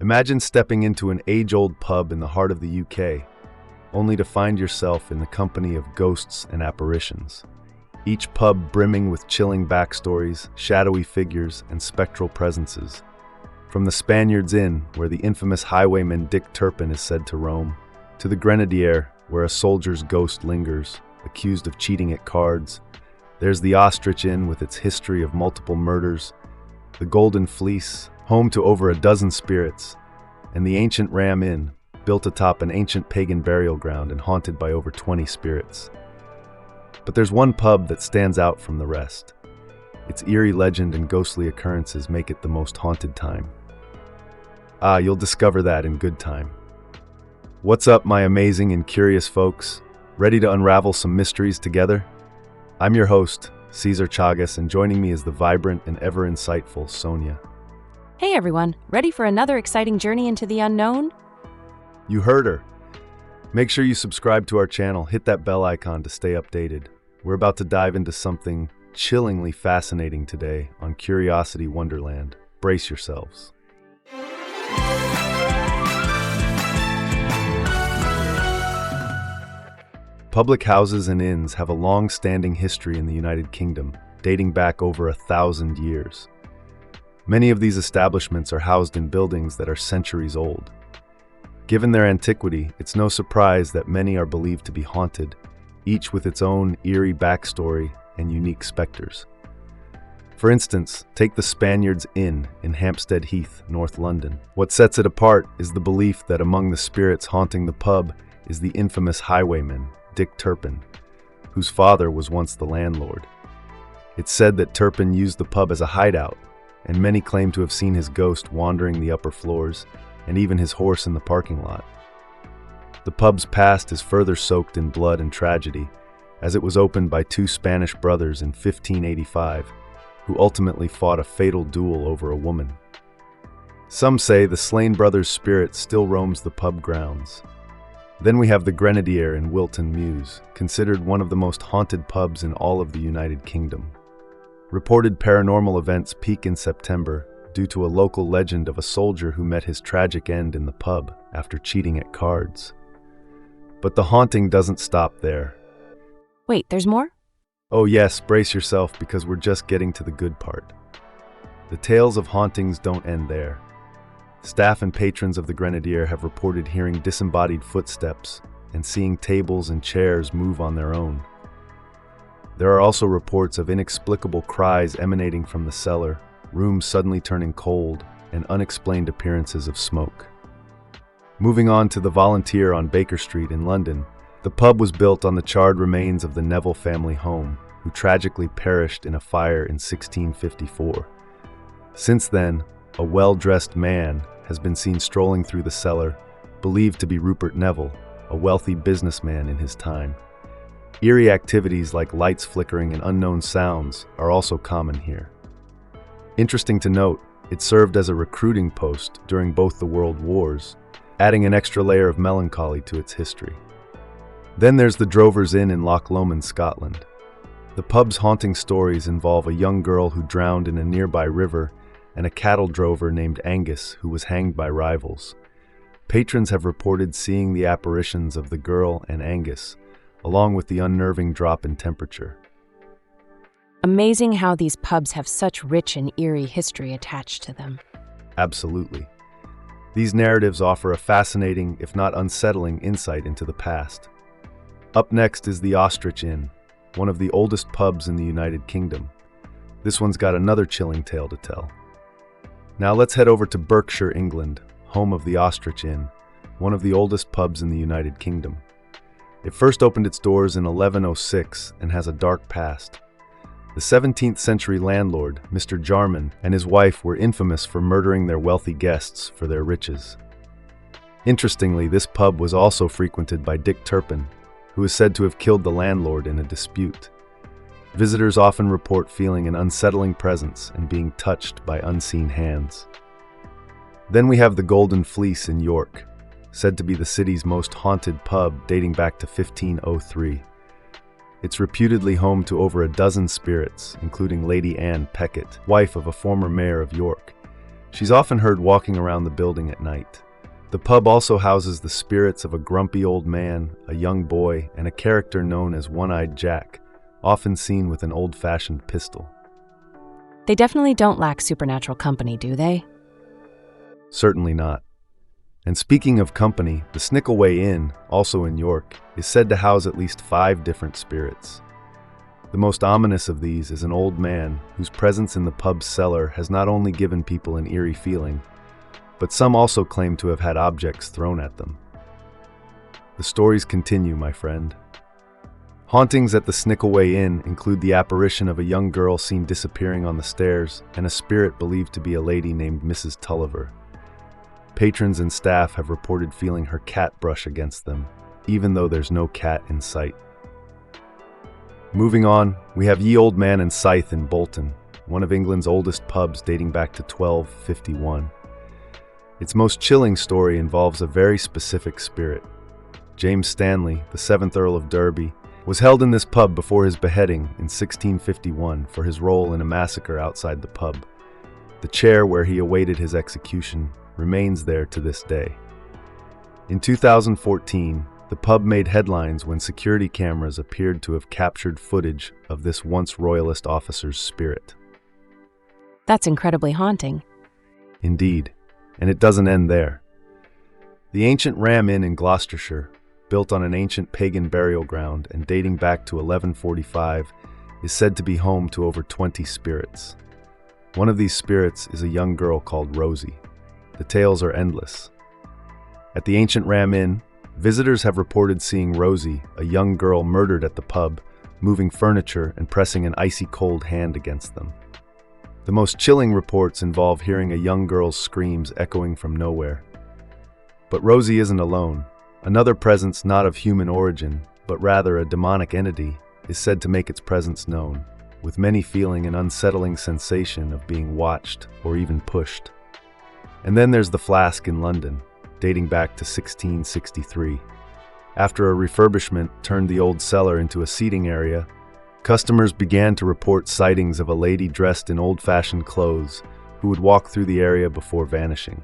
Imagine stepping into an age-old pub in the heart of the UK, only to find yourself in the company of ghosts and apparitions. Each pub brimming with chilling backstories, shadowy figures, and spectral presences. From the Spaniards Inn, where the infamous highwayman Dick Turpin is said to roam, to the Grenadier, where a soldier's ghost lingers, accused of cheating at cards. There's the Ostrich Inn with its history of multiple murders, the Golden Fleece, home to over a dozen spirits, and the Ancient Ram Inn, built atop an ancient pagan burial ground and haunted by over 20 spirits. But there's one pub that stands out from the rest. Its eerie legend and ghostly occurrences make it the most haunted time. You'll discover that in good time. What's up, my amazing and curious folks? Ready to unravel some mysteries together? I'm your host, Cesar Chagas, and joining me is the vibrant and ever-insightful Sonia. Hey everyone, ready for another exciting journey into the unknown? You heard her. Make sure you subscribe to our channel, hit that bell icon to stay updated. We're about to dive into something chillingly fascinating today on Curiosity Wonderland. Brace yourselves. Public houses and inns have a long-standing history in the United Kingdom, dating back over 1,000 years. Many of these establishments are housed in buildings that are centuries old. Given their antiquity, it's no surprise that many are believed to be haunted, each with its own eerie backstory and unique specters. For instance, take the Spaniards Inn in Hampstead Heath, North London. What sets it apart is the belief that among the spirits haunting the pub is the infamous highwayman, Dick Turpin, whose father was once the landlord. It's said that Turpin used the pub as a hideout, and many claim to have seen his ghost wandering the upper floors, and even his horse in the parking lot. The pub's past is further soaked in blood and tragedy, as it was opened by two Spanish brothers in 1585, who ultimately fought a fatal duel over a woman. Some say the slain brothers' spirit still roams the pub grounds. Then we have the Grenadier in Wilton Mews, considered one of the most haunted pubs in all of the United Kingdom. Reported paranormal events peak in September due to a local legend of a soldier who met his tragic end in the pub after cheating at cards. But the haunting doesn't stop there. Wait, there's more? Oh yes, brace yourself because we're just getting to the good part. The tales of hauntings don't end there. Staff and patrons of the Grenadier have reported hearing disembodied footsteps and seeing tables and chairs move on their own. There are also reports of inexplicable cries emanating from the cellar, rooms suddenly turning cold, and unexplained appearances of smoke. Moving on to the Volunteer on Baker Street in London, the pub was built on the charred remains of the Neville family home, who tragically perished in a fire in 1654. Since then, a well-dressed man has been seen strolling through the cellar, believed to be Rupert Neville, a wealthy businessman in his time. Eerie activities like lights flickering and unknown sounds are also common here. Interesting to note, it served as a recruiting post during both the World Wars, adding an extra layer of melancholy to its history. Then there's the Drover's Inn in Loch Lomond, Scotland. The pub's haunting stories involve a young girl who drowned in a nearby river and a cattle drover named Angus who was hanged by rivals. Patrons have reported seeing the apparitions of the girl and Angus, along with the unnerving drop in temperature. Amazing how these pubs have such rich and eerie history attached to them. Absolutely. These narratives offer a fascinating, if not unsettling, insight into the past. Up next is the Ostrich Inn, one of the oldest pubs in the United Kingdom. This one's got another chilling tale to tell. Now let's head over to Berkshire, England, home of the Ostrich Inn, one of the oldest pubs in the United Kingdom. It first opened its doors in 1106 and has a dark past. The 17th century landlord, Mr. Jarman, and his wife were infamous for murdering their wealthy guests for their riches. Interestingly, this pub was also frequented by Dick Turpin, who is said to have killed the landlord in a dispute. Visitors often report feeling an unsettling presence and being touched by unseen hands. Then we have the Golden Fleece in York, said to be the city's most haunted pub dating back to 1503. It's reputedly home to over a dozen spirits, including Lady Anne Peckett, wife of a former mayor of York. She's often heard walking around the building at night. The pub also houses the spirits of a grumpy old man, a young boy, and a character known as One-Eyed Jack, often seen with an old-fashioned pistol. They definitely don't lack supernatural company, do they? Certainly not. And speaking of company, the Snickleway Inn, also in York, is said to house at least 5 different spirits. The most ominous of these is an old man whose presence in the pub's cellar has not only given people an eerie feeling, but some also claim to have had objects thrown at them. The stories continue, my friend. Hauntings at the Snickleway Inn include the apparition of a young girl seen disappearing on the stairs and a spirit believed to be a lady named Mrs. Tulliver. Patrons and staff have reported feeling her cat brush against them, even though there's no cat in sight. Moving on, we have Ye Old Man and Scythe in Bolton, one of England's oldest pubs dating back to 1251. Its most chilling story involves a very specific spirit. James Stanley, the 7th Earl of Derby, was held in this pub before his beheading in 1651 for his role in a massacre outside the pub. The chair where he awaited his execution remains there to this day. In 2014, the pub made headlines when security cameras appeared to have captured footage of this once royalist officer's spirit. That's incredibly haunting. Indeed, and it doesn't end there. The ancient Ram Inn in Gloucestershire, built on an ancient pagan burial ground and dating back to 1145, is said to be home to over 20 spirits. One of these spirits is a young girl called Rosie. The tales are endless. At the ancient Ram Inn, visitors have reported seeing Rosie, a young girl murdered at the pub, moving furniture and pressing an icy cold hand against them. The most chilling reports involve hearing a young girl's screams echoing from nowhere. But Rosie isn't alone. Another presence not of human origin, but rather a demonic entity, is said to make its presence known, with many feeling an unsettling sensation of being watched or even pushed. And then there's the Flask in London, dating back to 1663. After a refurbishment turned the old cellar into a seating area, customers began to report sightings of a lady dressed in old-fashioned clothes who would walk through the area before vanishing.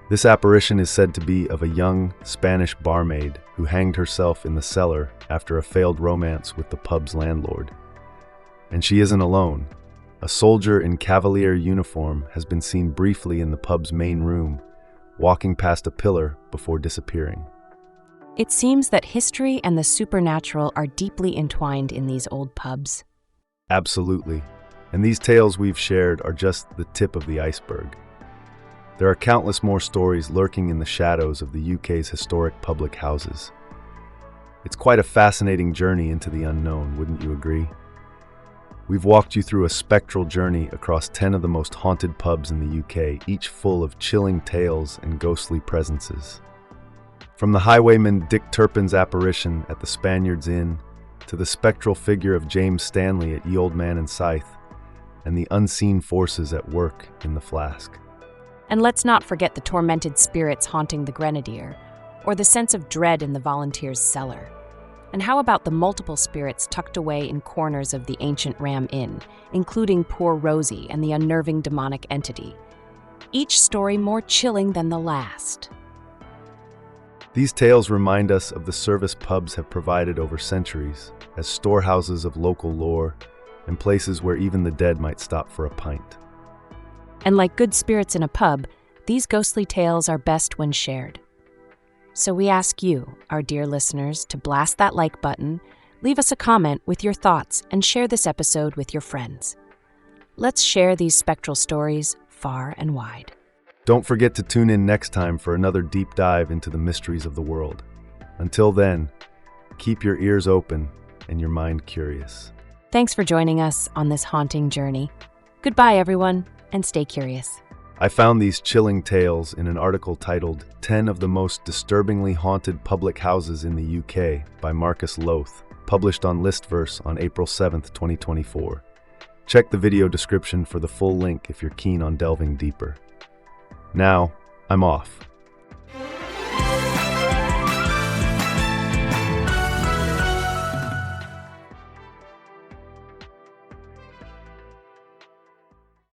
This apparition is said to be of a young Spanish barmaid who hanged herself in the cellar after a failed romance with the pub's landlord. And she isn't alone. A soldier in cavalier uniform has been seen briefly in the pub's main room, walking past a pillar before disappearing. It seems that history and the supernatural are deeply entwined in these old pubs. Absolutely. And these tales we've shared are just the tip of the iceberg. There are countless more stories lurking in the shadows of the UK's historic public houses. It's quite a fascinating journey into the unknown, wouldn't you agree? We've walked you through a spectral journey across 10 of the most haunted pubs in the UK, each full of chilling tales and ghostly presences. From the highwayman Dick Turpin's apparition at the Spaniards Inn, to the spectral figure of James Stanley at Ye Old Man and Scythe, and the unseen forces at work in the Flask. And let's not forget the tormented spirits haunting the Grenadier, or the sense of dread in the volunteer's cellar. And how about the multiple spirits tucked away in corners of the ancient Ram Inn, including poor Rosie and the unnerving demonic entity? Each story more chilling than the last. These tales remind us of the service pubs have provided over centuries, as storehouses of local lore and places where even the dead might stop for a pint. And like good spirits in a pub, these ghostly tales are best when shared. So we ask you, our dear listeners, to blast that like button, leave us a comment with your thoughts, and share this episode with your friends. Let's share these spectral stories far and wide. Don't forget to tune in next time for another deep dive into the mysteries of the world. Until then, keep your ears open and your mind curious. Thanks for joining us on this haunting journey. Goodbye, everyone, and stay curious. I found these chilling tales in an article titled 10 of the Most Disturbingly Haunted Public Houses in the UK by Marcus Loth, published on Listverse on April 7th, 2024. Check the video description for the full link if you're keen on delving deeper. Now, I'm off.